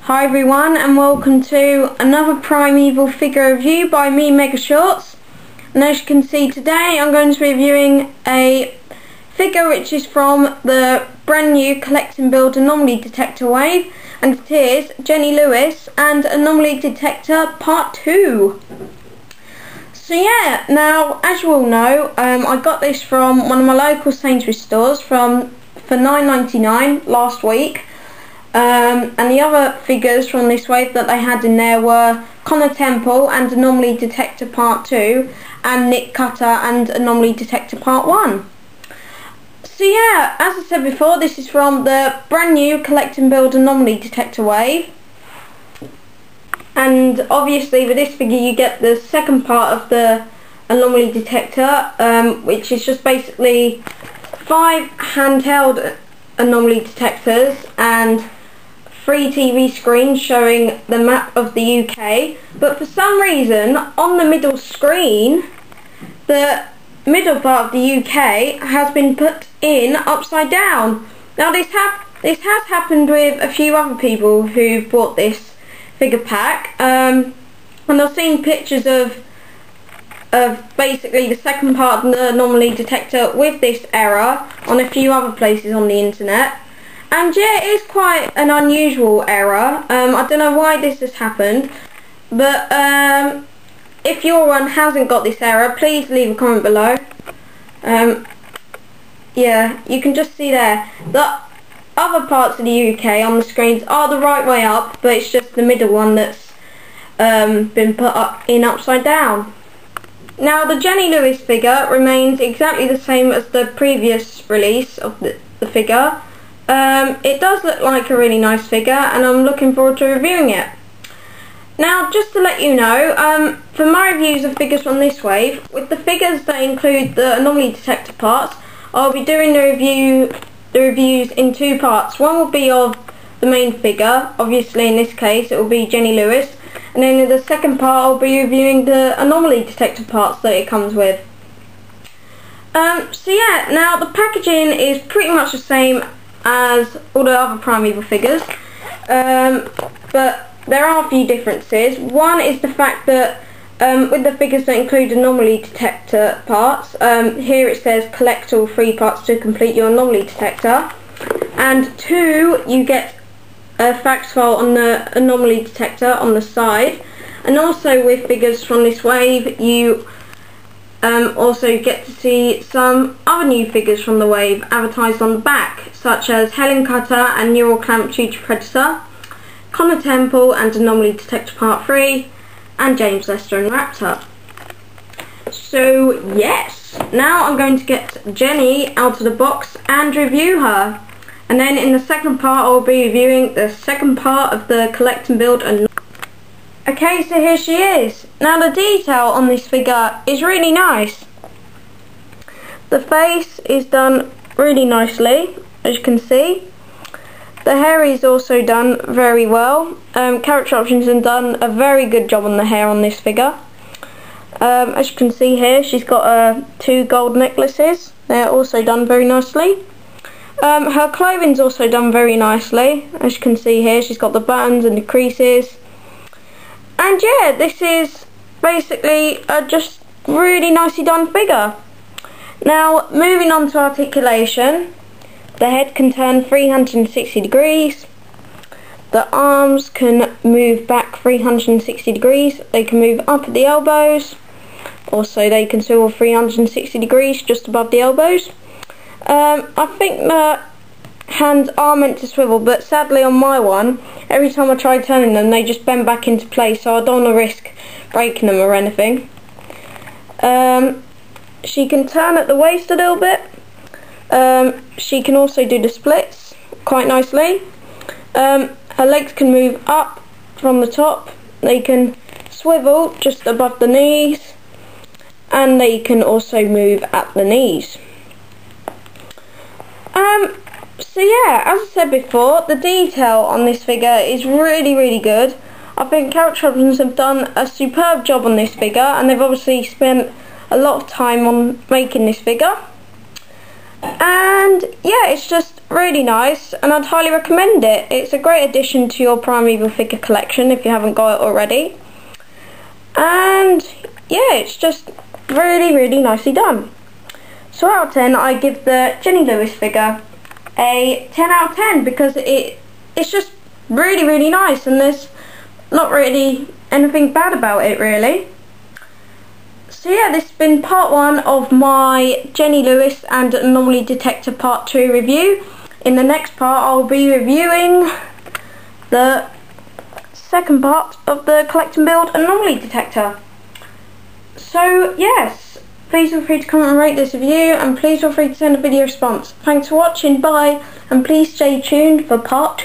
Hi everyone, and welcome to another Primeval figure review by me, Mega Shorts. And as you can see today, I'm going to be reviewing a figure which is from the brand new Collect and Build Anomaly Detector wave, and it is Jenny Lewis and Anomaly Detector Part 2. So yeah, now as you all know, I got this from one of my local Sainsbury's stores for £9.99 last week. And the other figures from this wave that they had in there were Connor Temple and Anomaly Detector Part 2 and Nick Cutter and Anomaly Detector Part 1. So yeah, as I said before, this is from the brand new Collect and Build Anomaly Detector wave. And obviously with this figure you get the second part of the Anomaly Detector, which is just basically 5 handheld anomaly detectors and 3 TV screens showing the map of the UK, but for some reason on the middle screen the middle part of the UK has been put in upside down. Now this has happened with a few other people who bought this figure pack, and I've seen pictures of basically the second part of the anomaly detector with this error on a few other places on the internet. And yeah, it is quite an unusual error. I don't know why this has happened, but if your one hasn't got this error, please leave a comment below. Yeah, you can just see there the other parts of the UK on the screens are the right way up, but it's just the middle one that's been put in upside down. Now the Jenny Lewis figure remains exactly the same as the previous release of the figure. It does look like a really nice figure, and I'm looking forward to reviewing it. Now, just to let you know, for my reviews of figures from this wave, with the figures that include the anomaly detector parts, I'll be doing the reviews in 2 parts. One will be of the main figure, obviously in this case it will be Jenny Lewis, and then in the second part I'll be reviewing the anomaly detector parts that it comes with. So yeah, now the packaging is pretty much the same as all the other Primeval figures, but there are a few differences. One is the fact that with the figures that include anomaly detector parts, here it says collect all 3 parts to complete your anomaly detector, and 2, you get a fact file on the anomaly detector on the side. And also with figures from this wave you also get to see some other new figures from the wave advertised on the back, such as Helen Cutter and Neural Clamp Tutor Predator, Connor Temple and Anomaly Detector Part 3, and James Lester and Raptor. So yes, now I'm going to get Jenny out of the box and review her, and then in the second part I'll be reviewing the second part of the Collect and Build Anomaly. Okay, so here she is. Now the detail on this figure is really nice. The face is done really nicely, as you can see. The hair is also done very well. Character Options have done a very good job on the hair on this figure. As you can see here, she's got 2 gold necklaces. They're also done very nicely. Her clothing's also done very nicely. As you can see here, she's got the buttons and the creases. And yeah, this is basically a just really nicely done figure. Now, moving on to articulation, the head can turn 360 degrees. The arms can move back 360 degrees. They can move up at the elbows. Also, they can swivel 360 degrees just above the elbows. I think the hands are meant to swivel, but sadly on my one, every time I try turning them they just bend back into place, so I don't want to risk breaking them or anything. She can turn at the waist a little bit. She can also do the splits quite nicely. Her legs can move up from the top. They can swivel just above the knees, and they can also move at the knees. So yeah, as I said before, the detail on this figure is really good. I think Character Options have done a superb job on this figure, and they've obviously spent a lot of time on making this figure. And yeah, it's just really nice and I'd highly recommend it. It's a great addition to your Primeval figure collection if you haven't got it already. And yeah, it's just really nicely done. So out of 10 I give the Jenny Lewis figure a 10 out of 10 because it's just really nice and there's not really anything bad about it really. So yeah, this has been part 1 of my Jenny Lewis and Anomaly Detector part 2 review. In the next part I'll be reviewing the second part of the Collect and Build Anomaly Detector. So yes, please feel free to comment and rate this review, and please feel free to send a video response. Thanks for watching, bye, and please stay tuned for part 2.